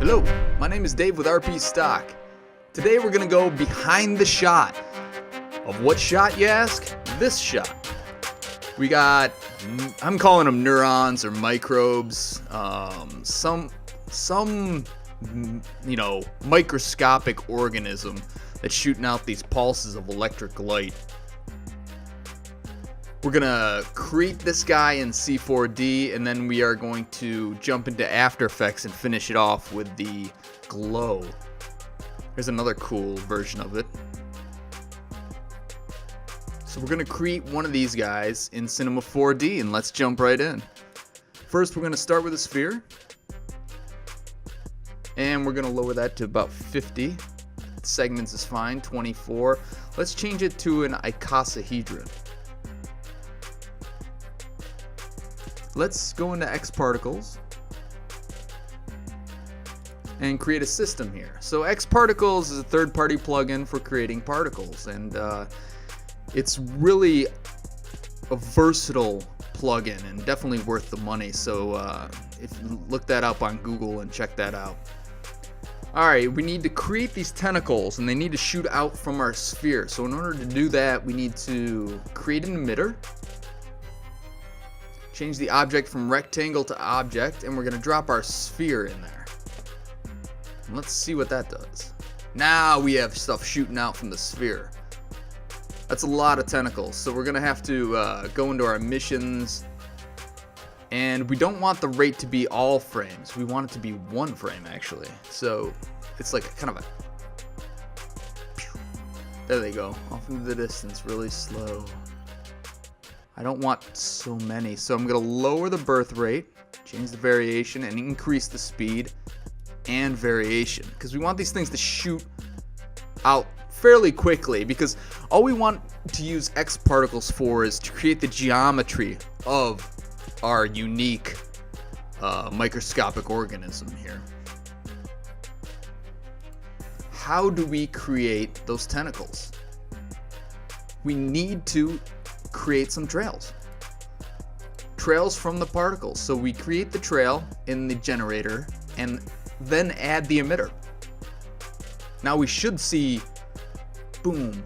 Hello, my name is Dave with RP Stock. Today we're going to go behind the shot. Of what shot, you ask? This shot. We got, I'm calling them neurons or microbes, some microscopic organism that's shooting out these pulses of electric light. We're gonna create this guy in C4D, and then we are going to jump into After Effects and finish it off with the glow. Here's another cool version of it. So we're gonna create one of these guys in Cinema 4D, and let's jump right in. First, we're gonna start with a sphere, and we're gonna lower that to about 50 segments is fine. 24. Let's change it to an icosahedron. Let's go into XParticles and create a system here. So XParticles is a third-party plugin for creating particles, and it's really a versatile plugin and definitely worth the money. So if you look that up on Google and check that out. Alright, we need to create these tentacles, and they need to shoot out from our sphere. So in order to do that, we need to create an emitter. Change the object from rectangle to object, and we're going to drop our sphere in there. And let's see what that does. Now we have stuff shooting out from the sphere. That's a lot of tentacles, so we're going to have to go into our emissions. And we don't want the rate to be all frames. We want it to be one frame, actually. So it's like a kind of a... There they go. Off into the distance, really slow. I don't want so many, so I'm going to lower the birth rate, change the variation, and increase the speed and variation, because we want these things to shoot out fairly quickly, because all we want to use XParticles for is to create the geometry of our unique microscopic organism here. How do we create those tentacles? We need to create some trails from the particles. So we create the trail in the generator and then add the emitter. Now we should see, boom.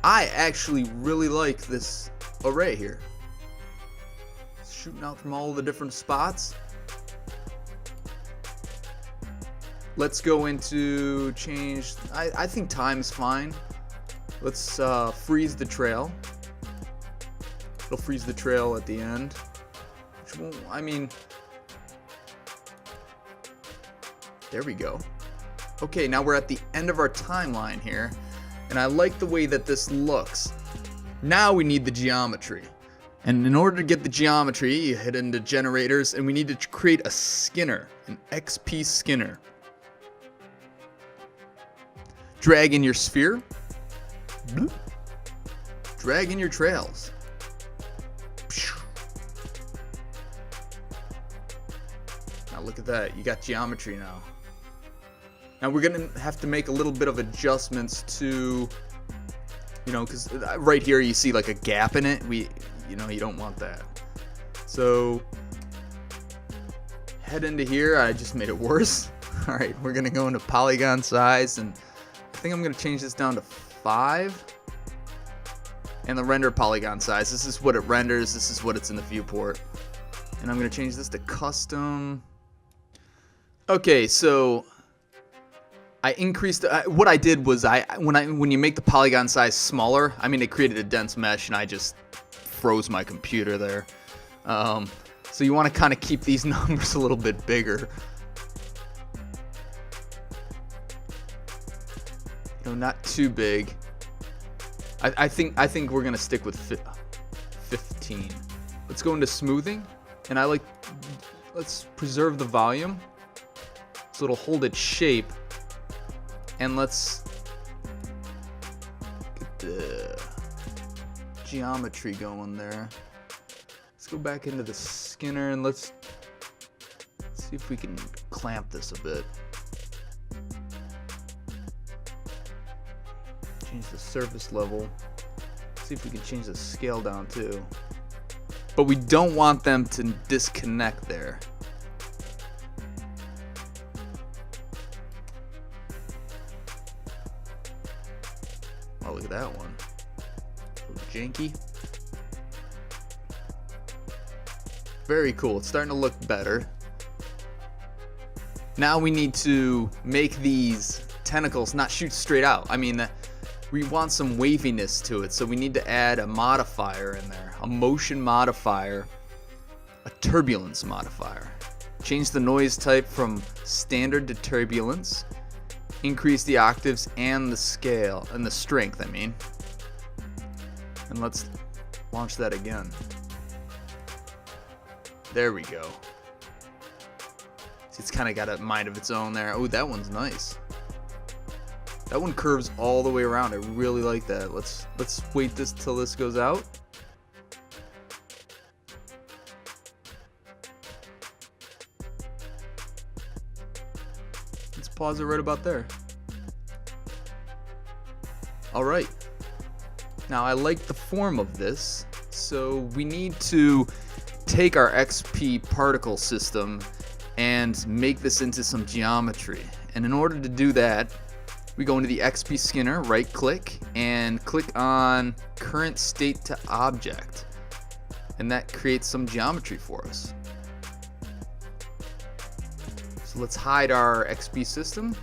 I actually really like this array here. It's shooting out from all the different spots. Let's go into change. I think time's fine. Let's freeze the trail. It'll freeze the trail at the end, which won't, I mean, there we go. Okay, now we're at the end of our timeline here, and I like the way that this looks. Now we need the geometry, and in order to get the geometry, you hit into generators, and we need to create a skinner, an XP skinner. Drag in your sphere, drag in your trails. Now look at that, you got geometry now. Now we're gonna have to make a little bit of adjustments to, because right here you see like a gap in it. You don't want that. So head into here. I just made it worse. All right, we're gonna go into polygon size, and I think I'm gonna change this down to 5. And the render polygon size. This is what it renders. This is what it's in the viewport. And I'm gonna change this to custom. Okay, so I increased. What I did was when you make the polygon size smaller, it created a dense mesh, and I just froze my computer there. So you want to kind of keep these numbers a little bit bigger. Not too big. I think we're gonna stick with 15. Let's go into smoothing, and let's preserve the volume so it'll hold its shape, and let's get the geometry going there. Let's go back into the skinner, and let's see if we can clamp this a bit. Change the surface level. See if we can change the scale down too. But we don't want them to disconnect there. that one. A little janky. Very cool. It's starting to look better. Now we need to make these tentacles not shoot straight out. I mean, we want some waviness to it, so we need to add a modifier in there, a motion modifier, a turbulence modifier. Change the noise type from standard to turbulence. Increase the octaves and the scale, and the strength, I mean. And let's launch that again. There we go. See, it's kind of got a mind of its own there. Oh, that one's nice. That one curves all the way around. I really like that. Let's wait this till this goes out. Let's pause it right about there. All right. Now I like the form of this, so we need to take our XParticle system and make this into some geometry. And in order to do that, we go into the XP scanner, right click, and click on current state to object. And that creates some geometry for us. So let's hide our XP system,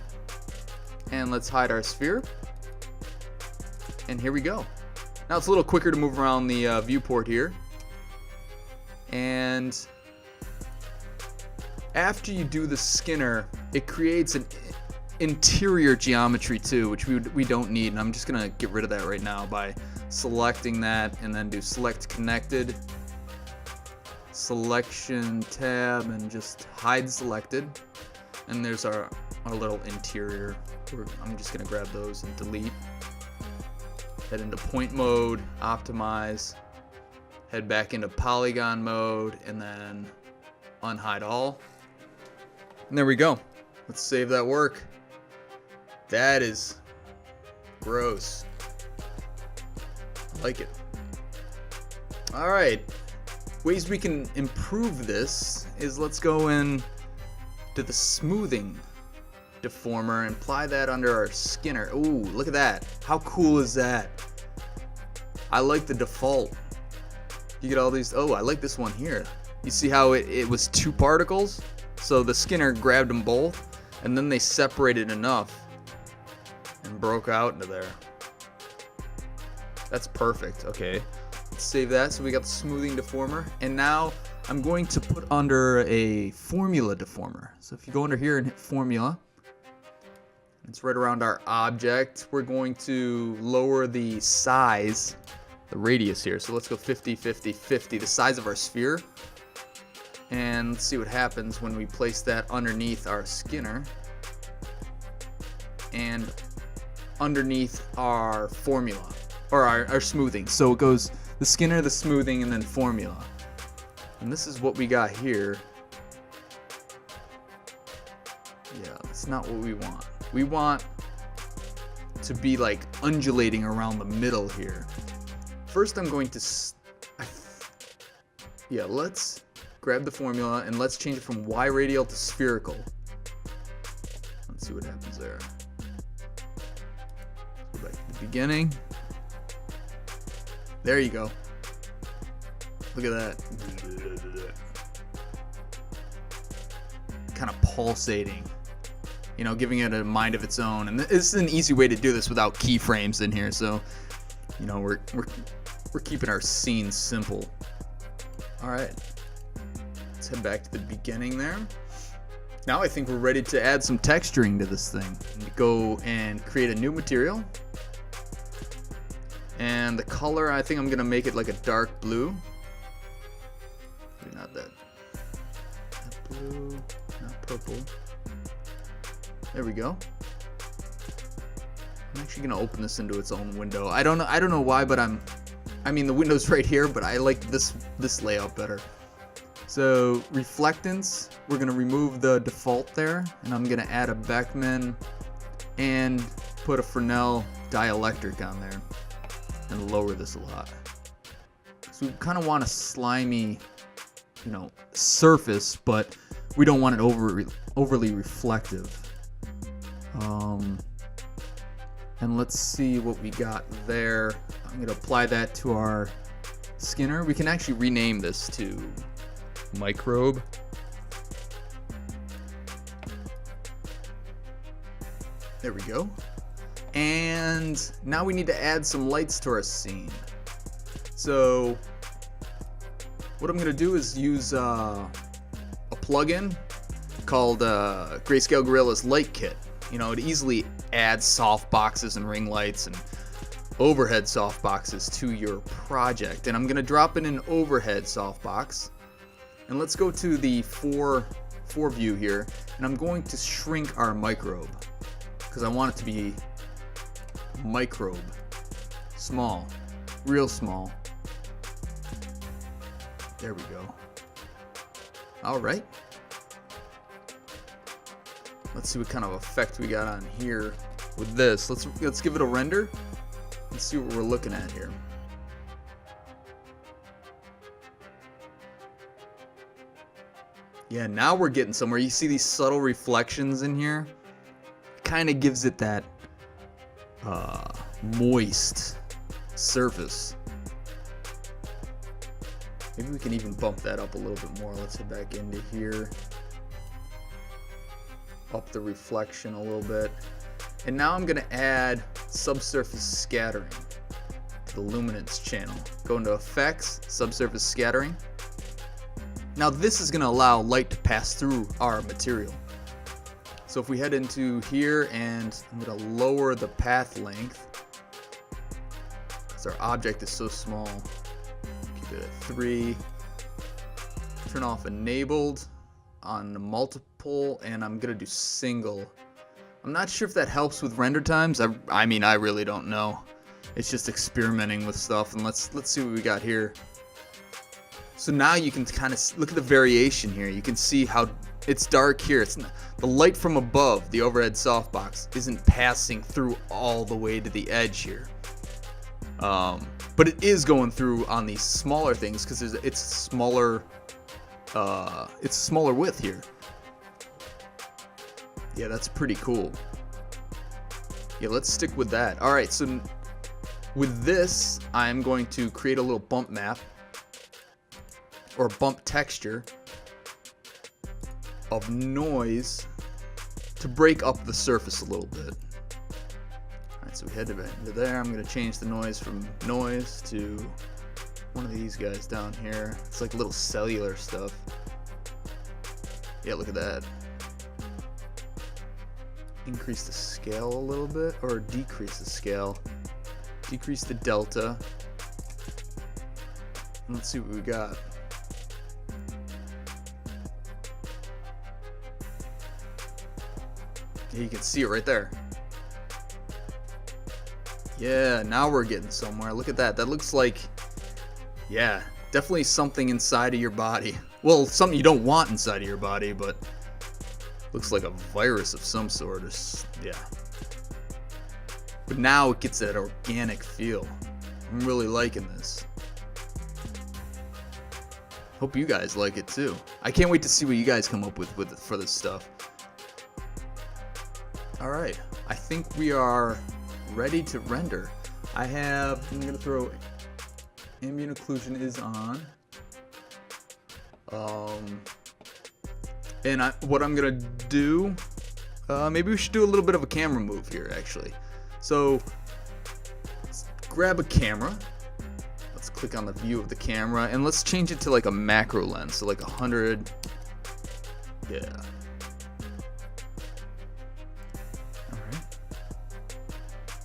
and let's hide our sphere. And here we go. Now it's a little quicker to move around the viewport here. And after you do the skinner, it creates an interior geometry too, which we don't need, and I'm just gonna get rid of that right now by selecting that, and then do select connected, selection tab, and just hide selected. And there's our little interior. I'm just gonna grab those and delete. Head into point mode, optimize, head back into polygon mode, and then unhide all. And there we go. Let's save that work. That is gross. I like it. All right. Ways we can improve this is, let's go in to the smoothing deformer and apply that under our skinner. Ooh, look at that. How cool is that? I like the default. You get all these. Oh, I like this one here. You see how it was two particles? So the skinner grabbed them both, and then they separated enough and broke out into there. That's perfect. Okay, let's save that. So we got the smoothing deformer, and now I'm going to put under a formula deformer. So if you go under here and hit formula, it's right around our object. We're going to lower the size, the radius here. So let's go 50, 50, 50, the size of our sphere. And let's see what happens when we place that underneath our skinner and underneath our formula, or our smoothing. So it goes the skinner, the smoothing, and then formula. And this is what we got here. Yeah, that's not what we want. We want to be like undulating around the middle here. First I'm going to, let's grab the formula and let's change it from Y radial to spherical. Let's see what happens there. Go back to the beginning. There you go. Look at that. Kind of pulsating. You know, giving it a mind of its own. And this is an easy way to do this without keyframes in here. So, you know, we're keeping our scene simple. All right. Let's head back to the beginning there. Now I think we're ready to add some texturing to this thing. Go and create a new material. And the color, I think I'm gonna make it like a dark blue. Maybe not that. Not blue, not purple. There we go. I'm actually gonna open this into its own window. I don't know why, but I mean the window's right here, but I like this layout better. So reflectance, we're gonna remove the default there, and I'm gonna add a Beckman and put a Fresnel dielectric on there and lower this a lot. So we kind of want a slimy, you know, surface, but we don't want it overly reflective. And let's see what we got there. I'm going to apply that to our skinner. We can actually rename this to Microbe. There we go. And now we need to add some lights to our scene. So what I'm going to do is use a plugin called Grayscale Gorilla's Light Kit. You know, it easily adds soft boxes and ring lights and overhead softboxes to your project. And I'm going to drop in an overhead softbox. And let's go to the 4 view here. And I'm going to shrink our microbe because I want it to be microbe. Small. Real small. There we go. Alright. Let's see what kind of effect we got on here with this. Let's give it a render. Let's see what we're looking at here. Yeah, now we're getting somewhere. You see these subtle reflections in here? Kind of gives it that moist surface. Maybe we can even bump that up a little bit more. Let's head back into here. Up the reflection a little bit. And now I'm going to add Subsurface Scattering to the Luminance channel. Go into Effects, Subsurface Scattering. Now this is going to allow light to pass through our material. So if we head into here, and I'm going to lower the path length because our object is so small. Keep it at 3. Turn off enabled on multiple, and I'm going to do single. I'm not sure if that helps with render times. I mean, I really don't know. It's just experimenting with stuff, and let's see what we got here. So now you can kind of look at the variation here. You can see how it's dark here. It's not, the light from above, the overhead softbox, isn't passing through all the way to the edge here. But it is going through on these smaller things because it's smaller. It's smaller width here. Yeah, that's pretty cool. Yeah, let's stick with that. All right, so with this, I'm going to create a little bump map or bump texture of noise to break up the surface a little bit. Alright, so we head into there. I'm going to change the noise from noise to one of these guys down here. It's like little cellular stuff. Yeah, look at that. Increase the scale a little bit, or decrease the scale. Decrease the delta. And let's see what we got. Yeah, you can see it right there. Yeah, now we're getting somewhere. Look at that. That looks like, yeah, definitely something inside of your body. Well, something you don't want inside of your body, but looks like a virus of some sort. Yeah. But now it gets that organic feel. I'm really liking this. Hope you guys like it too. I can't wait to see what you guys come up with for this stuff. Alright, I think we are ready to render. I'm going to throw ambient occlusion is on. And what I'm going to do, maybe we should do a little bit of a camera move here actually. So, let's grab a camera. Let's click on the view of the camera and let's change it to like a macro lens, so like 100. Yeah.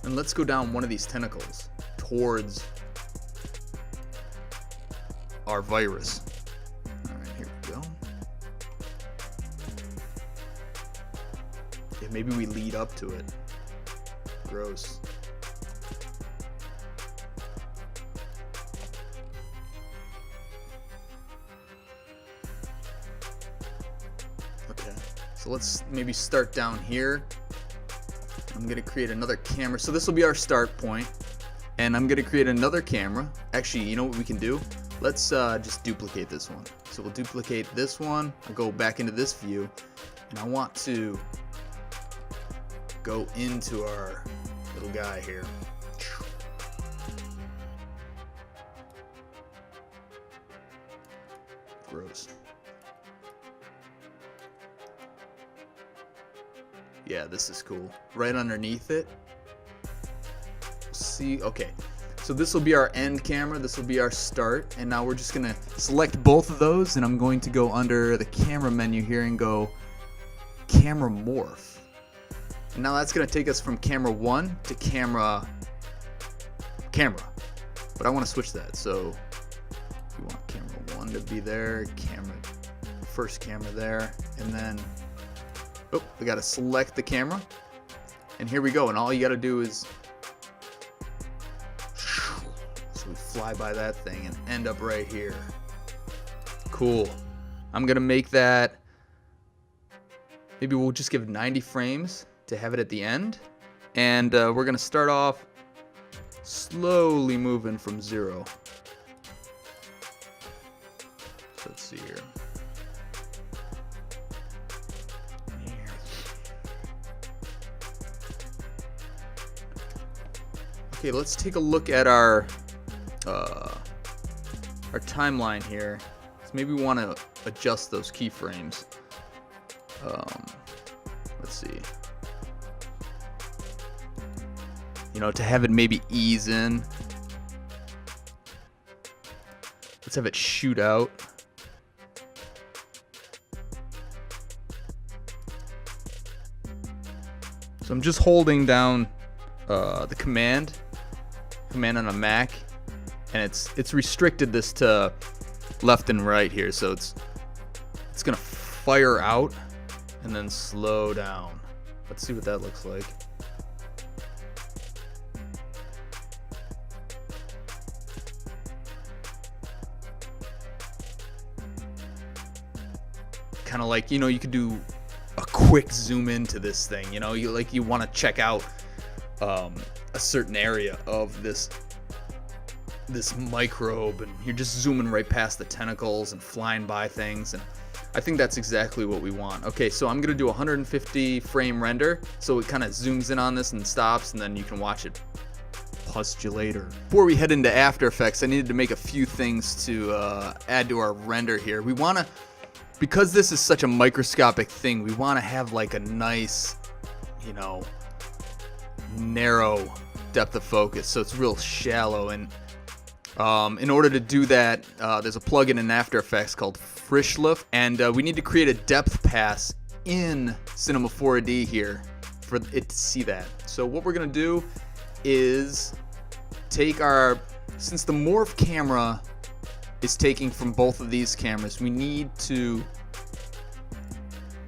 And let's go down one of these tentacles towards our virus. Alright, here we go. Yeah, maybe we lead up to it. Gross. Okay, so let's maybe start down here. I'm going to create another camera. So this will be our start point. And I'm going to create another camera. Actually, you know what we can do? Let's just duplicate this one. So we'll duplicate this one. I'll go back into this view. And I want to go into our little guy here. Gross. Yeah, this is cool. Right underneath it. See, okay. So this will be our end camera, this will be our start, and now we're just gonna select both of those, and I'm going to go under the camera menu here and go camera morph. And now that's gonna take us from camera 1 to camera. But I wanna switch that, so we want camera 1 to be there, first camera there, and then, oh, we gotta select the camera, and here we go, and all you gotta do is, so we fly by that thing and end up right here. Cool. I'm gonna make that, maybe we'll just give 90 frames to have it at the end, and we're gonna start off slowly moving from 0. So let's see here. Okay, let's take a look at our timeline here. So maybe we want to adjust those keyframes. Let's see. You know, to have it maybe ease in. Let's have it shoot out. So I'm just holding down the command on a Mac, and it's restricted this to left and right here, so it's gonna fire out and then slow down. Let's see what that looks like. Kind of like, you know, you could do a quick zoom into this thing, you know, you want to check out a certain area of this microbe, and you're just zooming right past the tentacles and flying by things, and I think that's exactly what we want. Okay, so I'm gonna do 150 frame render, so it kind of zooms in on this and stops, and then you can watch it postulator. Before we head into After Effects, I needed to make a few things to add to our render here. We want to, because this is such a microscopic thing, we want to have like a nice, you know, narrow depth of focus, so it's real shallow. And in order to do that, there's a plugin in After Effects called Frischluft, and we need to create a depth pass in Cinema 4D here for it to see that. So what we're gonna do is take since the Morph camera is taking from both of these cameras, we need to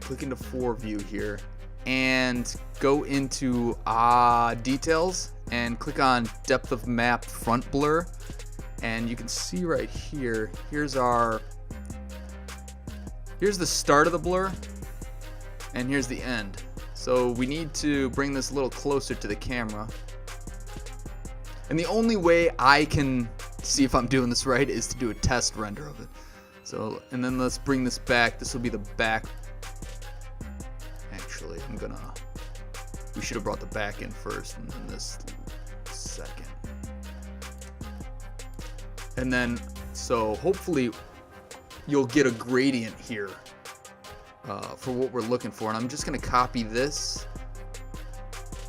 click into 4 view here and go into details and click on depth of map front blur, and you can see right here, here's the start of the blur and here's the end. So we need to bring this a little closer to the camera, and the only way I can see if I'm doing this right is to do a test render of it. So, and then let's bring this back. This will be the back. Actually, we should have brought the back in first and then this second. And then, so hopefully you'll get a gradient here for what we're looking for. And I'm just gonna copy this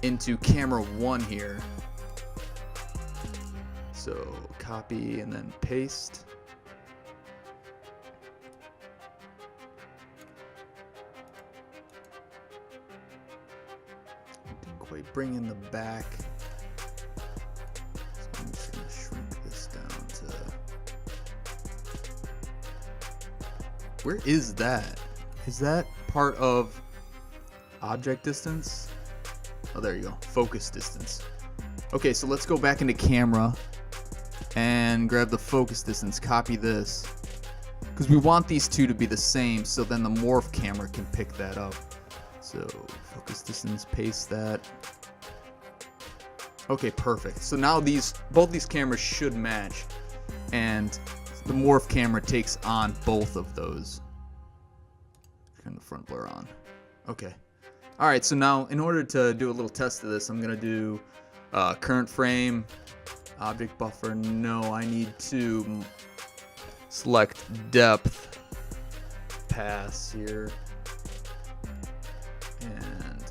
into camera 1 here. So copy and then paste. Didn't quite bring in the back. So I'm just gonna shrink this down to. Where is that? Is that part of object distance? Oh, there you go. Focus distance. Okay, so let's go back into camera and grab the focus distance, copy this, because we want these two to be the same, so then the Morph camera can pick that up. So focus distance, paste that. Okay, perfect. So now both these cameras should match, and the Morph camera takes on both of those. Turn the front blur on. Okay. All right, so now in order to do a little test of this, I'm gonna do Current frame, object buffer, no, I need to select depth, pass here, and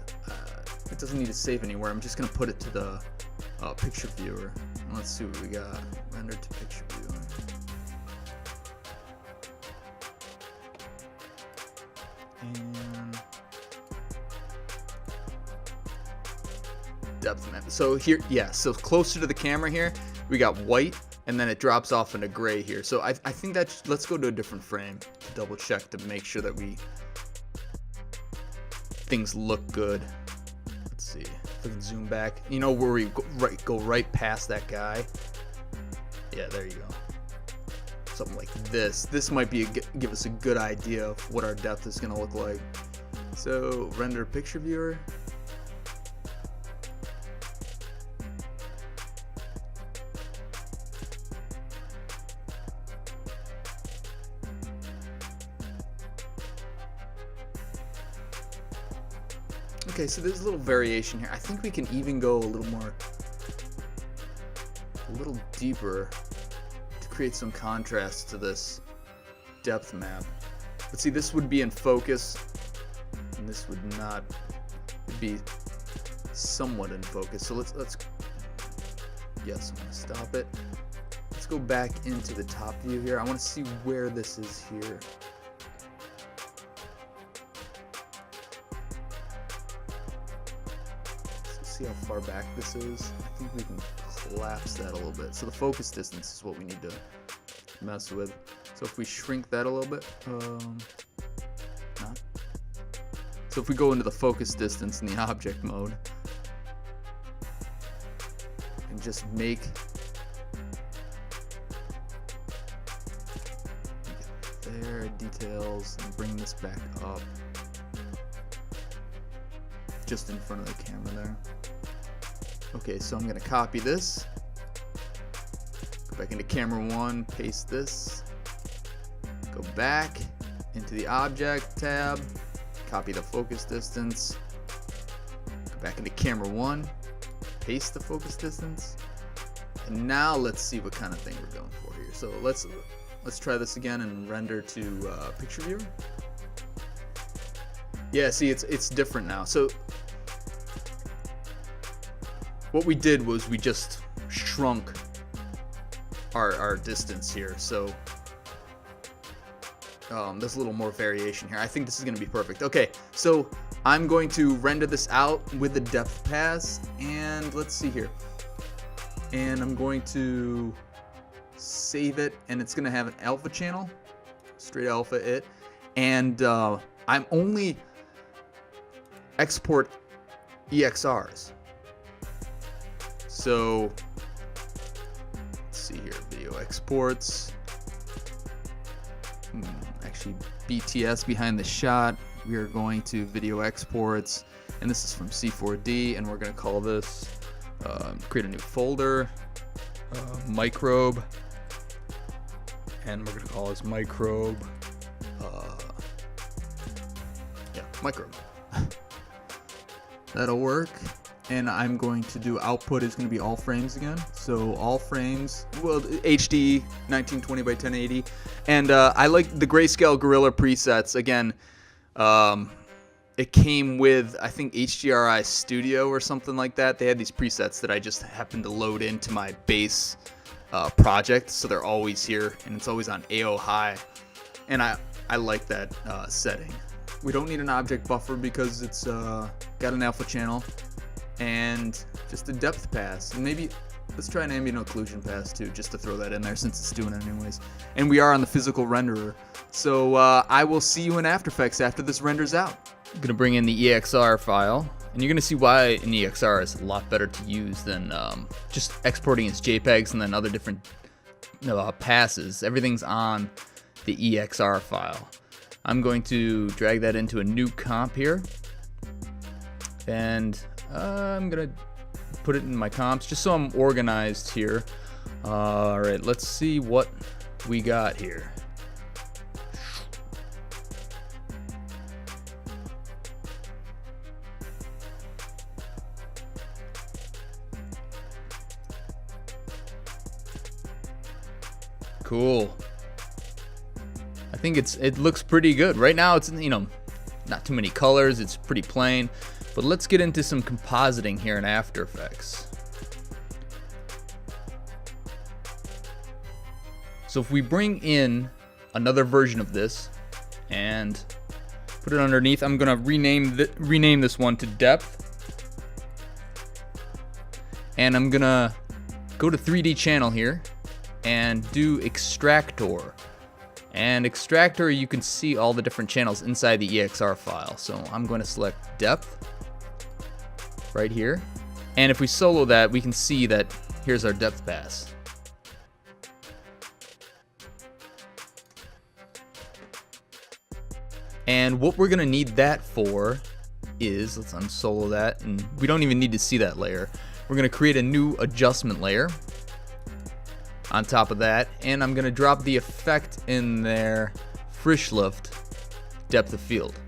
it doesn't need to save anywhere. I'm just going to put it to the picture viewer. Let's see what we got. Render to picture viewer. And depth map. So here, yeah, so closer to the camera here, we got white, and then it drops off into gray here. So I think that let's go to a different frame to double check to make sure that things look good. Let's see if we can zoom back. You know where we go right past that guy? Yeah, there you go. Something like this. This might be give us a good idea of what our depth is going to look like. So render picture viewer. Okay, so there's a little variation here. I think we can even go a little deeper to create some contrast to this depth map. But see, this would be in focus, and this would not. It'd be somewhat in focus. So let's yes, I'm gonna stop it. Let's go back into the top view here. I want to see where this is here. See how far back this is. I think we can collapse that a little bit. So the focus distance is what we need to mess with. So if we shrink that a little bit, not. So if we go into the focus distance in the object mode and just make there details and bring this back up just in front of the camera there. Okay, so I'm going to copy this, go back into camera 1, paste this, go back into the object tab, copy the focus distance, go back into camera 1, paste the focus distance, and now let's see what kind of thing we're going for here. So let's try this again and render to picture viewer. Yeah, see, it's different now. So what we did was we just shrunk our distance here. So there's a little more variation here. I think this is going to be perfect. Okay, so I'm going to render this out with the depth pass, and let's see here. And I'm going to save it, and it's going to have an alpha channel, straight alpha it, and I'm only export EXRs. So let's see here, video exports. Actually, BTS behind the shot. We are going to video exports, and this is from C4D, and we're going to call this, create a new folder, microbe, and we're going to call this microbe, microbe. That'll work. And I'm going to do output is going to be all frames again. So all frames, well, HD 1920 by 1080. And I like the Grayscale Gorilla presets. Again, it came with, I think, HDRI Studio or something like that. They had these presets that I just happened to load into my base project. So they're always here, and it's always on AO high. And I like that setting. We don't need an object buffer because it's got an alpha channel. And just a depth pass, and maybe let's try an ambient occlusion pass too, just to throw that in there since it's doing it anyways. And we are on the physical renderer, so I will see you in After Effects after this renders out. I'm gonna bring in the EXR file, and you're gonna see why an EXR is a lot better to use than just exporting as JPEGs and then other different passes. Everything's on the EXR file. I'm going to drag that into a new comp here, and I'm gonna put it in my comps just so I'm organized here. All right, let's see what we got here. Cool. I think it looks pretty good. Right now it's, you know, not too many colors, it's pretty plain. But let's get into some compositing here in After Effects. So if we bring in another version of this and put it underneath, I'm gonna rename this one to Depth. And I'm gonna go to 3D channel here and do Extractor. And Extractor, you can see all the different channels inside the EXR file. So I'm going to select Depth right here. And if we solo that, we can see that here's our depth pass. And what we're going to need that for is, let's unsolo that, and we don't even need to see that layer. We're going to create a new adjustment layer on top of that, and I'm going to drop the effect in there, Frischluft depth of field.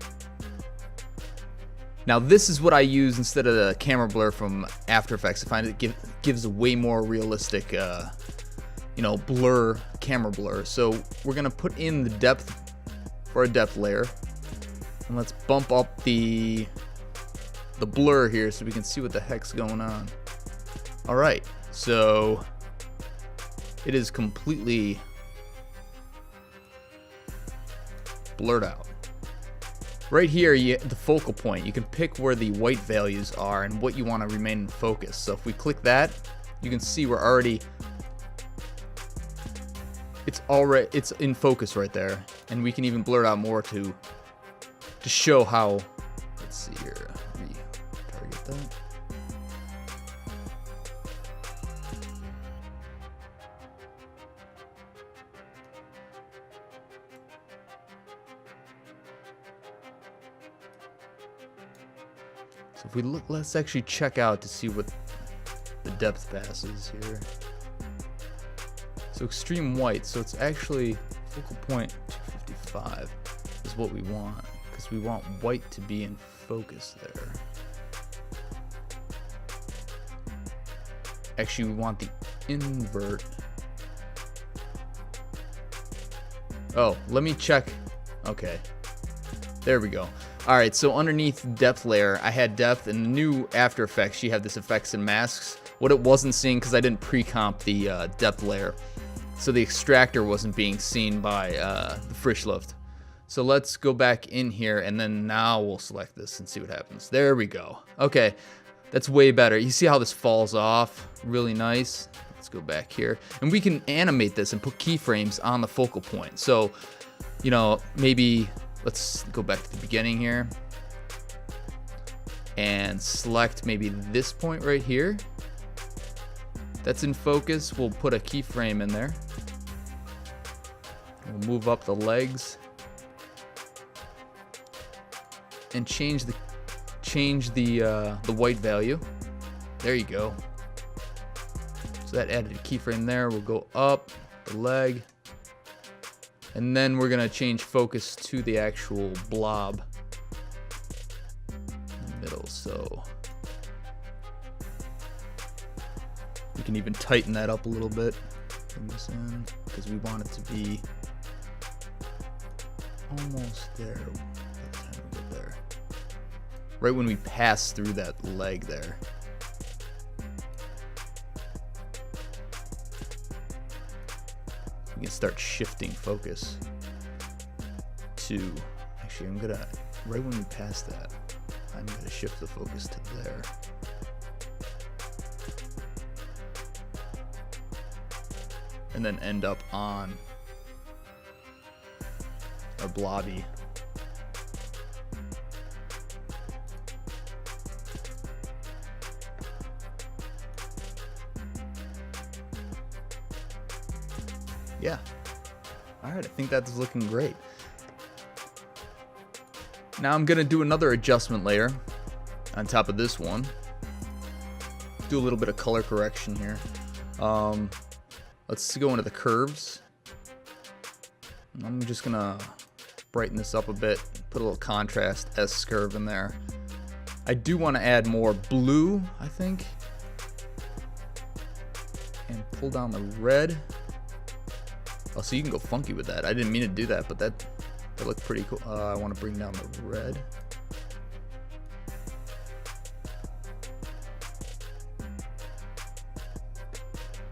Now this is what I use instead of the camera blur from After Effects. I find it gives a way more realistic, you know, blur, camera blur. So we're going to put in the depth for a depth layer, and let's bump up the blur here so we can see what the heck's going on. All right, so it is completely blurred out. Right here, the focal point, you can pick where the white values are and what you want to remain in focus. So if we click that, you can see we're already, it's in focus right there, and we can even blur it out more to show how. Let's see here, target that. So if we look, let's actually check out to see what the depth pass is here. So extreme white, so it's actually focal point 255 is what we want, because we want white to be in focus there. Actually, we want the invert. Oh, let me check. Okay, there we go. Alright, so underneath depth layer, I had depth, and the new After Effects, you have this effects and masks. What it wasn't seeing, because I didn't pre-comp the depth layer, so the extractor wasn't being seen by the Frischluft. So let's go back in here, and then now we'll select this and see what happens. There we go. Okay, that's way better. You see how this falls off? Really nice. Let's go back here. And we can animate this and put keyframes on the focal point. So, you know, maybe let's go back to the beginning here and select maybe this point right here. That's in focus. We'll put a keyframe in there. We'll move up the legs and change the white value. There you go. So that added a keyframe there. We'll go up the leg. And then we're gonna change focus to the actual blob in the middle. So we can even tighten that up a little bit. Bring this in because we want it to be almost there. By the time we get there, right when we pass through that leg there. We can start shifting focus to, actually I'm gonna, right when we pass that, I'm gonna shift the focus to there. And then end up on our blobby. Yeah. Alright, I think that's looking great. Now I'm gonna do another adjustment layer on top of this one. Do a little bit of color correction here. Let's go into the curves. I'm just gonna brighten this up a bit, put a little contrast S curve in there. I do want to add more blue, I think, and pull down the red. Oh, so you can go funky with that. I didn't mean to do that, but that looked pretty cool. I want to bring down the red.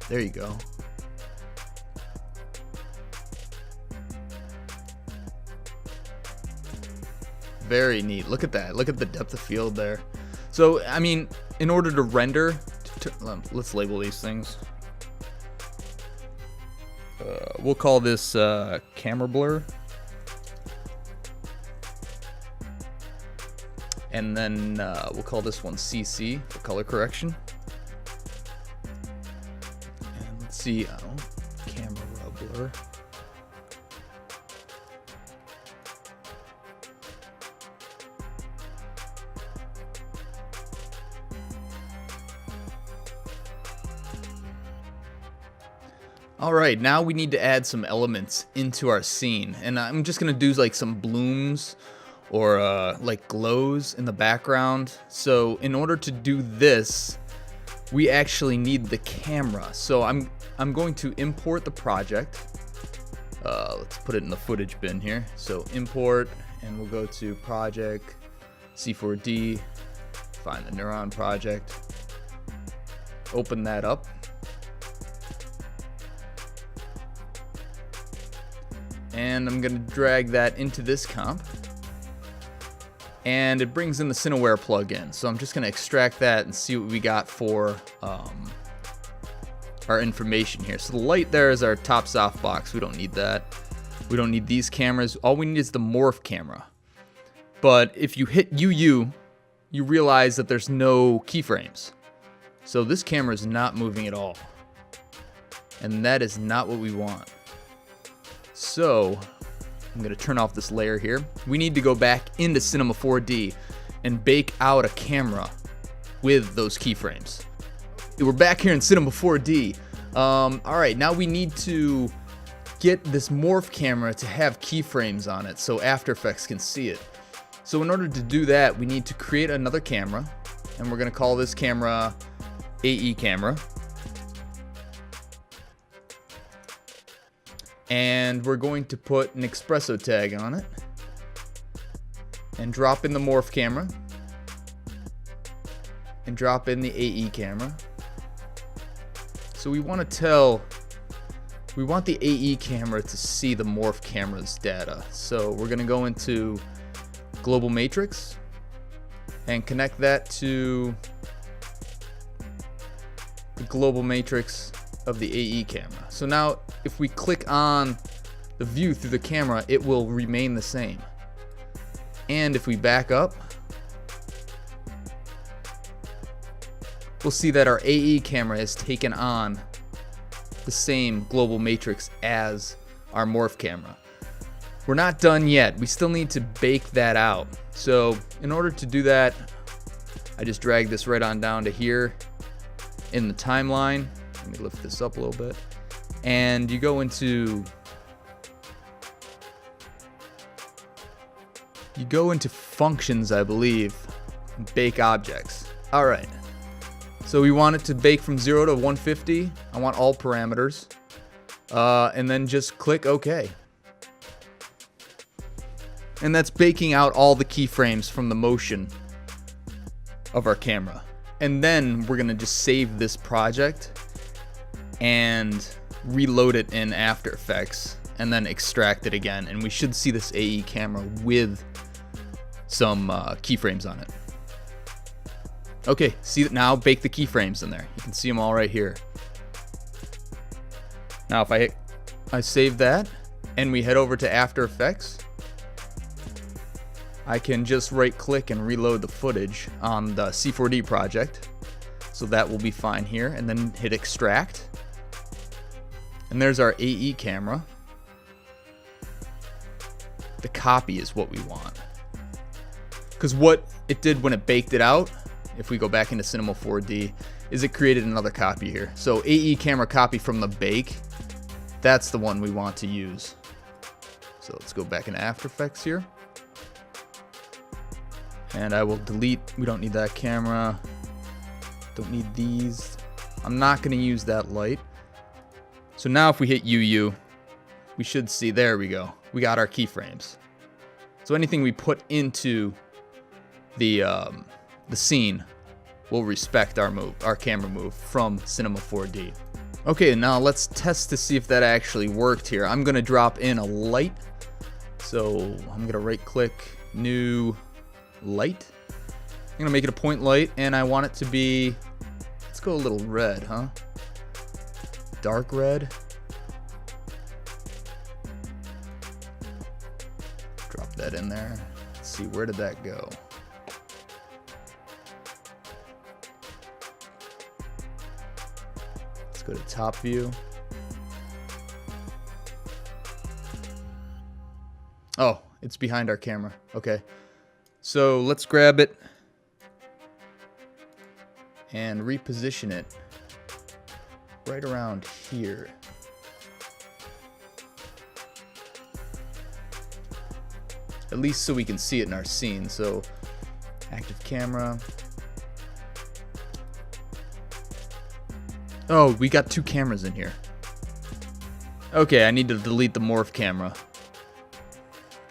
There you go. Very neat. Look at that. Look at the depth of field there. So, I mean, in order to render, let's label these things. We'll call this camera blur. And then we'll call this one CC for color correction. And let's see, camera blur. Alright, now we need to add some elements into our scene, and I'm just going to do like some blooms or like glows in the background. So in order to do this, we actually need the camera. So I'm going to import the project. Let's put it in the footage bin here. So import, and we'll go to project, C4D, find the Neuron project, open that up. And I'm going to drag that into this comp. And it brings in the Cineware plugin. So I'm just going to extract that and see what we got for our information here. So the light there is our top softbox. We don't need that. We don't need these cameras. All we need is the Morph camera. But if you hit UU, you realize that there's no keyframes. So this camera is not moving at all. And that is not what we want. So I'm going to turn off this layer here. We need to go back into Cinema 4D and bake out a camera with those keyframes. We're back here in Cinema 4D. Alright, now we need to get this Morph camera to have keyframes on it so After Effects can see it. So in order to do that, we need to create another camera, and we're going to call this camera AE camera. And we're going to put an espresso tag on it and drop in the Morph camera and drop in the AE camera. So we want the AE camera to see the Morph camera's data. So we're going to go into Global Matrix and connect that to the Global Matrix of the AE camera. So now if we click on the view through the camera, it will remain the same. And if we back up, we'll see that our AE camera has taken on the same global matrix as our Morph camera. We're not done yet. We still need to bake that out. So in order to do that, I just drag this right on down to here in the timeline. Let me lift this up a little bit. And you go into functions, I believe, bake objects. All right. So we want it to bake from 0 to 150. I want all parameters. And then just click OK. And that's baking out all the keyframes from the motion of our camera. And then we're gonna just save this project and reload it in After Effects and then extract it again, and we should see this AE camera with some keyframes on it. Okay, see that now, bake the keyframes in there. You can see them all right here. Now if I save that and we head over to After Effects, I can just right click and reload the footage on the C4D project. So that will be fine here, and then hit extract. And there's our AE camera. The copy is what we want. Because what it did when it baked it out, if we go back into Cinema 4D, is it created another copy here. So AE camera copy from the bake, that's the one we want to use. So let's go back into After Effects here. And I will delete, we don't need that camera. Don't need these. I'm not going to use that light. So now if we hit UU, we should see, there we go. We got our keyframes. So anything we put into the scene will respect our camera move from Cinema 4D. Okay, now let's test to see if that actually worked here. I'm gonna drop in a light. So I'm gonna right click, new light. I'm gonna make it a point light, and I want it to be, let's go a little red, huh? Dark red. Drop that in there. Let's see, where did that go? Let's go to top view. Oh, it's behind our camera. Okay. So let's grab it and reposition it right around here. At least so we can see it in our scene. So active camera. Oh, we got two cameras in here. Okay, I need to delete the morph camera.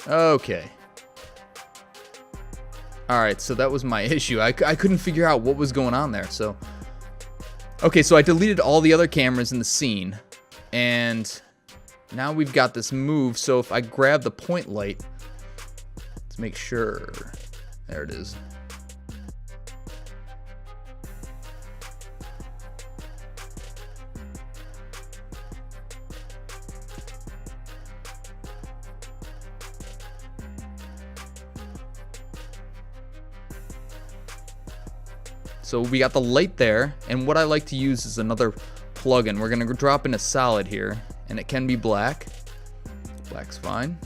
Okay. Alright, so that was my issue. I couldn't figure out what was going on there. So, okay, so I deleted all the other cameras in the scene. And now we've got this move. So if I grab the point light, let's make sure. There it is. So we got the light there, and what I like to use is another plugin. We're gonna drop in a solid here, and it can be black. Black's fine.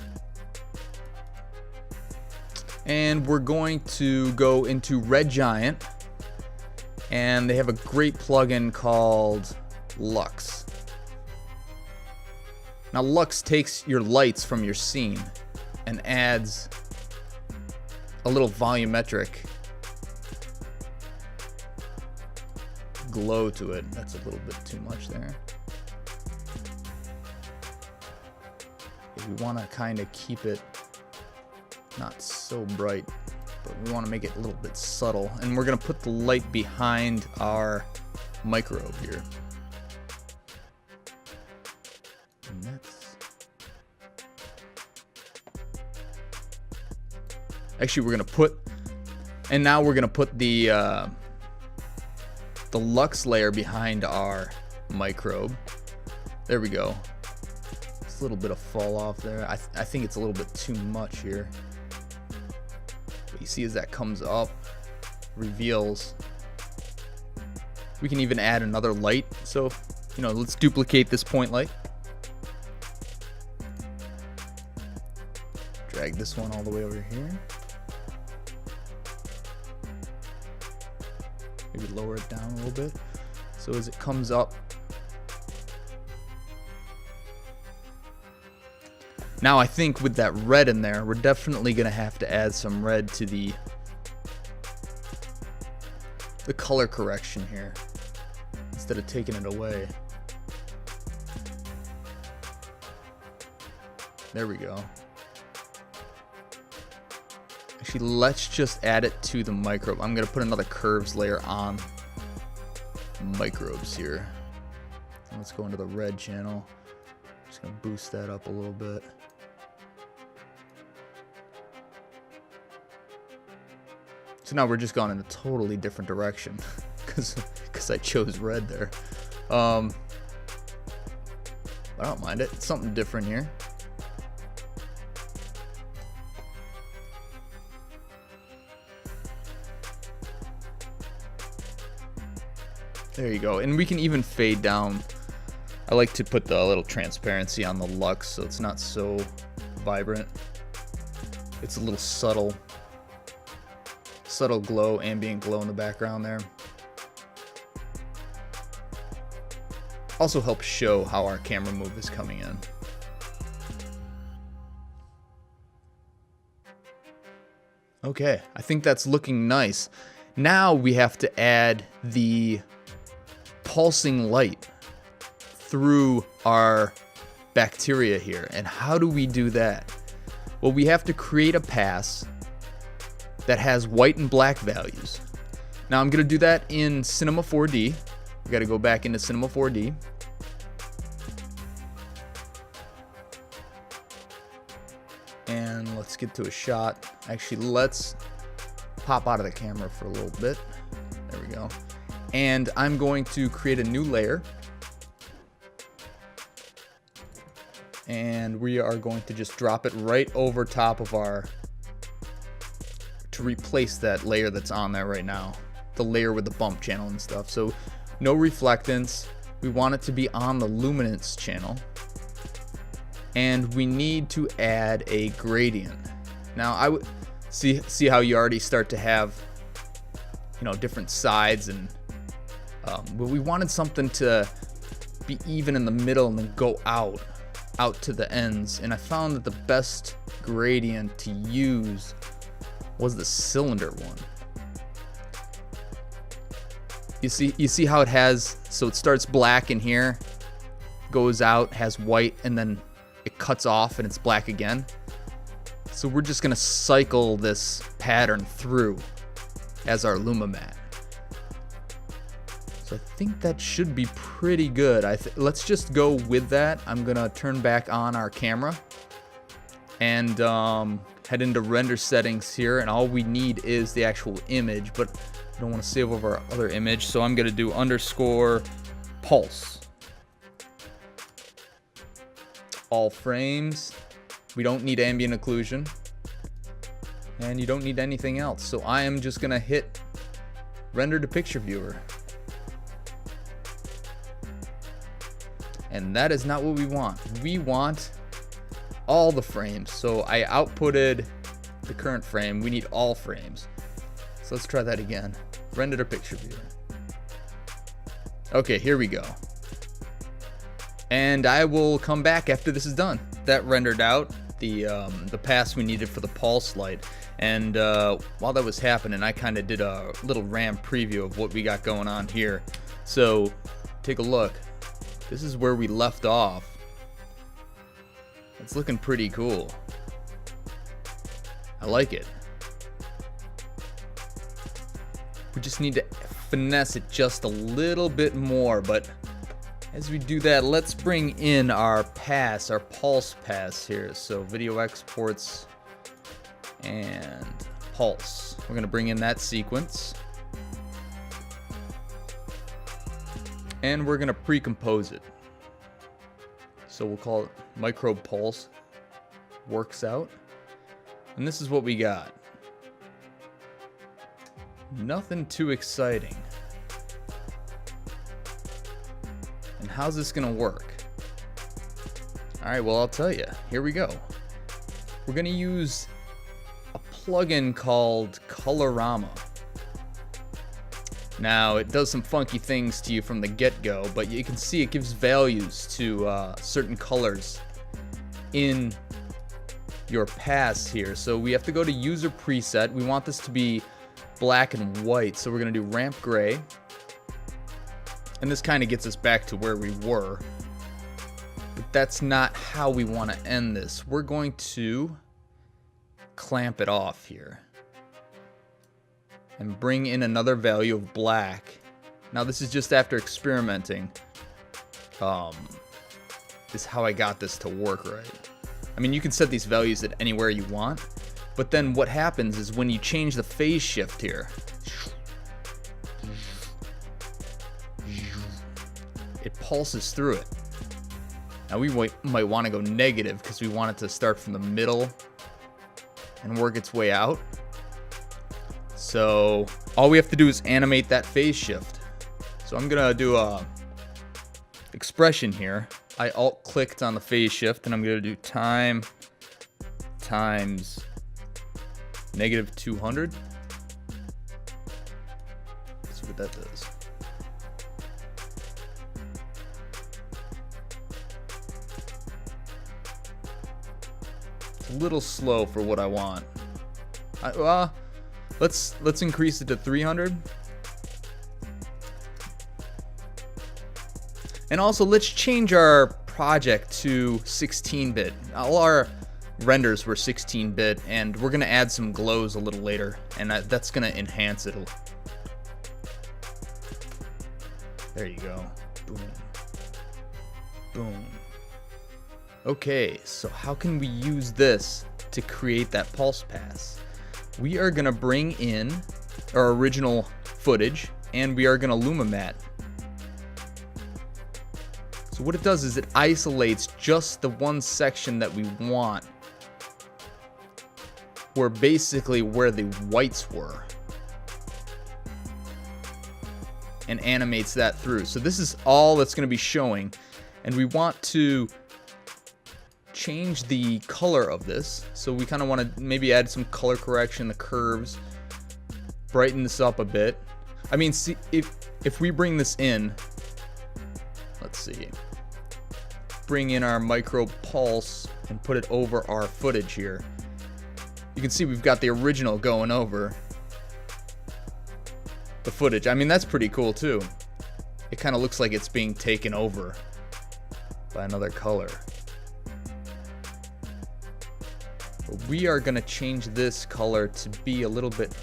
And we're going to go into Red Giant, and they have a great plugin called Lux. Now Lux takes your lights from your scene and adds a little volumetric glow to it. That's a little bit too much there. We want to kind of keep it not so bright, but we want to make it a little bit subtle. And we're going to put the light behind our microbe here. And that's... Actually, we're going to put... And now we're going to put the Lux layer behind our microbe. There we go. Just a little bit of fall off there. I think it's a little bit too much here. What you see as that comes up, reveals. We can even add another light. So, you know, let's duplicate this point light. Drag this one all the way over here. Maybe lower it down a little bit. So as it comes up. Now I think with that red in there, we're definitely going to have to add some red to the color correction here, instead of taking it away. There we go. Actually, let's just add it to the microbe. I'm going to put another curves layer on microbes here. And let's go into the red channel. Just going to boost that up a little bit. So now we're just gone in a totally different direction because I chose red there. I don't mind it. It's something different here. There you go. And we can even fade down. I like to put the little transparency on the Lux so it's not so vibrant. It's a little subtle glow, ambient glow in the background there. Also helps show how our camera move is coming in. Okay, I think that's looking nice. Now we have to add the pulsing light through our bacteria here. And how do we do that? Well, we have to create a pass that has white and black values. Now I'm going to do that in Cinema 4D. We got to go back into Cinema 4D. And let's get to a shot. Actually, let's pop out of the camera for a little bit. There we go. And I'm going to create a new layer. And we are going to just drop it right over top of our, to replace that layer that's on there right now. The layer with the bump channel and stuff. So no reflectance. We want it to be on the luminance channel. And we need to add a gradient. Now I would see how you already start to have, you know, different sides, and but we wanted something to be even in the middle and then go out to the ends. And I found that the best gradient to use was the cylinder one. You see how it has, so it starts black in here, goes out, has white, and then it cuts off and it's black again. So we're just gonna cycle this pattern through as our Lumamat. So I think that should be pretty good. Let's just go with that. I'm gonna turn back on our camera and head into render settings here, and all we need is the actual image, but I don't want to save over our other image, so I'm gonna do _pulse. All frames. We don't need ambient occlusion, and you don't need anything else. So I am just gonna hit render to picture viewer, and that is not what we want. We want all the frames. So I outputted the current frame. We need all frames. So let's try that again. Render to picture viewer. Okay, here we go. And I will come back after this is done. That rendered out the pass we needed for the pulse light. And while that was happening, I kind of did a little RAM preview of what we got going on here. So take a look. This is where we left off. It's looking pretty cool. I like it. We just need to finesse it just a little bit more, but as we do that, let's bring in our pass, our pulse pass here. So video exports and pulse. We're gonna bring in that sequence. And we're gonna pre-compose it. So we'll call it microbe pulse. Works out. And this is what we got. Nothing too exciting. And how's this gonna work? Alright, well, I'll tell you. Here we go. We're gonna use a plugin called Colorama. Now, it does some funky things to you from the get-go, but you can see it gives values to certain colors in your pass here. So we have to go to user preset. We want this to be black and white, so we're gonna do ramp gray. And this kind of gets us back to where we were. But that's not how we want to end this. We're going to clamp it off here. And bring in another value of black. Now this is just after experimenting. This is how I got this to work right. I mean, you can set these values at anywhere you want. But then what happens is when you change the phase shift here, it pulses through it. Now we might want to go negative because we want it to start from the middle and work its way out. So all we have to do is animate that phase shift. So I'm gonna do a expression here. I alt clicked on the phase shift and I'm gonna do time times -200. Let's see what that does. It's a little slow for what I want. Let's increase it to 300. And also let's change our project to 16-bit. All our renders were 16-bit, and we're gonna add some glows a little later, and that's gonna enhance it. There you go. Boom. Boom. Okay, so how can we use this to create that pulse pass? We are gonna bring in our original footage, and we are gonna Lumimat. So what it does is it isolates just the one section that we want, where basically where the whites were, and animates that through. So this is all that's going to be showing, and we want to change the color of this. So we kind of want to maybe add some color correction, the curves, brighten this up a bit. I mean, see, if we bring this in, let's see, bring in our micro pulse and put it over our footage here, you can see we've got the original going over the footage. I mean, that's pretty cool too. It kind of looks like it's being taken over by another color. But we are going to change this color to be a little bit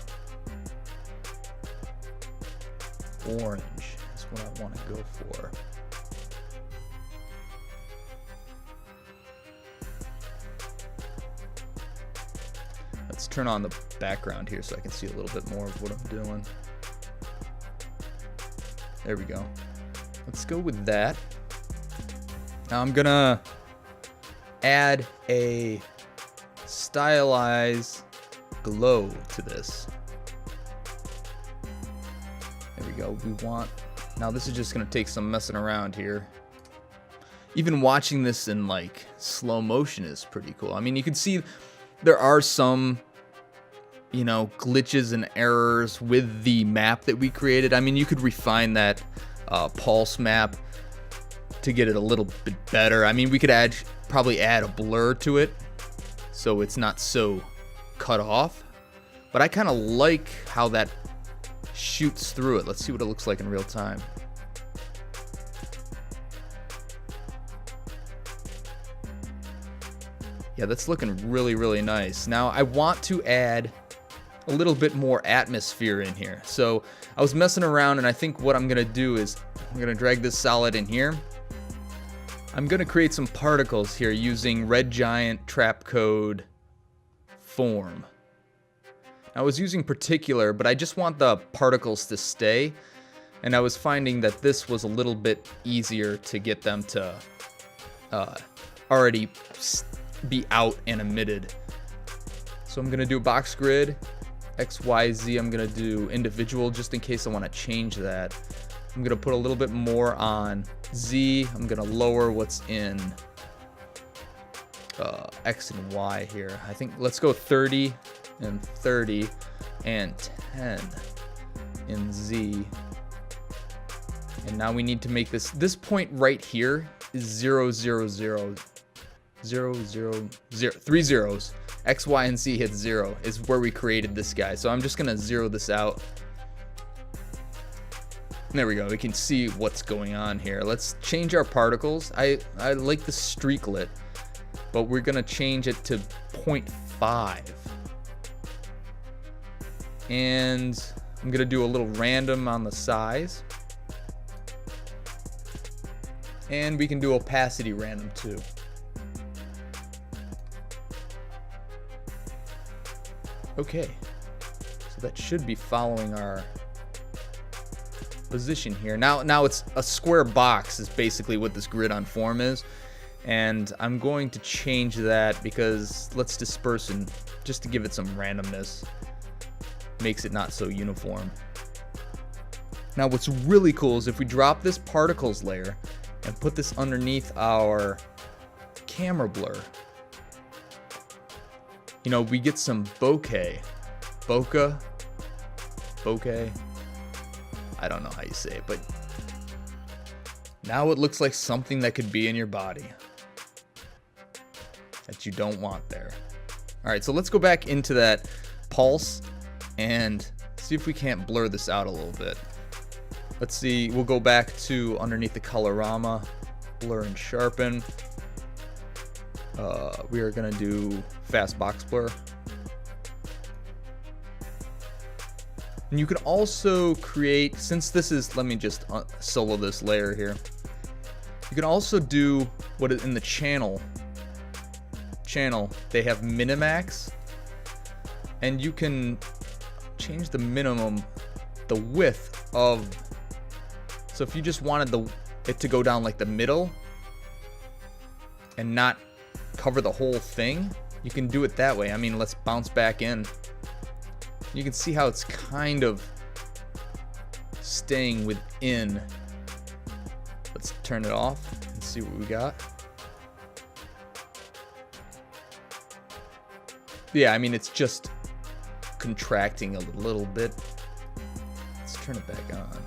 orange. That's what I want to go for. Let's turn on the background here so I can see a little bit more of what I'm doing. There we go. Let's go with that. Now I'm gonna add a stylized glow to this. There we go. We want, now this is just gonna take some messing around here. Even watching this in like slow motion is pretty cool. I mean, you can see there are some, you know, glitches and errors with the map that we created. I mean, you could refine that pulse map to get it a little bit better. I mean, we could probably add a blur to it so it's not so cut off. But I kind of like how that shoots through it. Let's see what it looks like in real time. Yeah, that's looking really, really nice. Now I want to add a little bit more atmosphere in here. So I was messing around, and I think what I'm gonna do is I'm gonna drag this solid in here. I'm gonna create some particles here using Red Giant Trap Code Form. I was using particular, but I just want the particles to stay, and I was finding that this was a little bit easier to get them to already be out and emitted. So I'm gonna do a box grid, X, Y, Z. I'm gonna do individual just in case I want to change that. I'm gonna put a little bit more on Z. I'm gonna lower what's in X and Y here. I think let's go 30 and 30 and 10 in Z. And now we need to make this point right here is 0, 0, 0, 0, 0, 0, 3 zeros. X, Y, and Z hits 0 is where we created this guy. So I'm just gonna zero this out. There we go. We can see what's going on here. Let's change our particles. I like the streaklet, but we're gonna change it to 0.5. And I'm gonna do a little random on the size. And we can do opacity random too. Okay, so that should be following our position here. Now it's a square box is basically what this grid on form is, and I'm going to change that because let's disperse and just to give it some randomness, makes it not so uniform. Now what's really cool is if we drop this particles layer and put this underneath our camera blur, you know, we get some bokeh. Bokeh. I don't know how you say it, but now it looks like something that could be in your body that you don't want there. All right, so let's go back into that pulse and see if we can't blur this out a little bit. Let's see, we'll go back to underneath the colorama blur and sharpen. We are gonna do fast box blur. And you can also create, since this is, let me just solo this layer here. You can also do what is in the channel. They have minimax, and you can change the minimum, the width of. So if you just wanted it to go down like the middle and not cover the whole thing, you can do it that way. I mean, let's bounce back in. You can see how it's kind of staying within. Let's turn it off and see what we got. Yeah, I mean, it's just contracting a little bit. Let's turn it back on.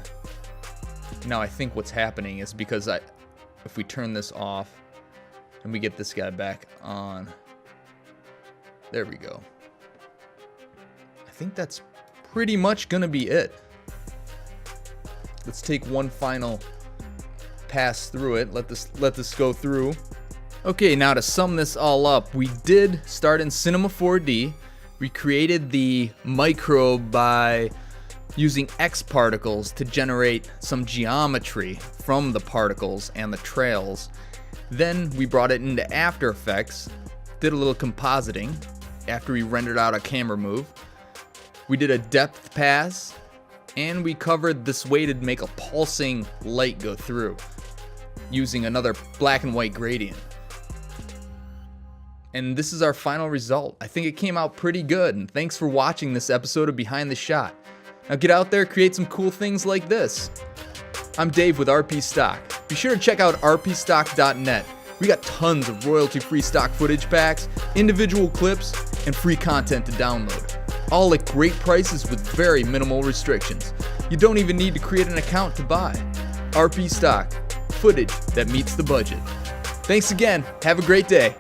Now, I think what's happening is because if we turn this off and we get this guy back on, there we go. I think that's pretty much gonna be it. Let's take one final pass through it. Let this go through. Okay, now to sum this all up, we did start in Cinema 4D. We created the microbe by using XParticles to generate some geometry from the particles and the trails. Then we brought it into After Effects, did a little compositing after we rendered out a camera move. We did a depth pass, and we covered this way to make a pulsing light go through using another black and white gradient. And this is our final result. I think it came out pretty good, and thanks for watching this episode of Behind the Shot. Now get out there, create some cool things like this. I'm Dave with RP Stock. Be sure to check out rpstock.net. We got tons of royalty-free stock footage packs, individual clips, and free content to download. All at great prices with very minimal restrictions. You don't even need to create an account to buy. RP Stock, footage that meets the budget. Thanks again, have a great day.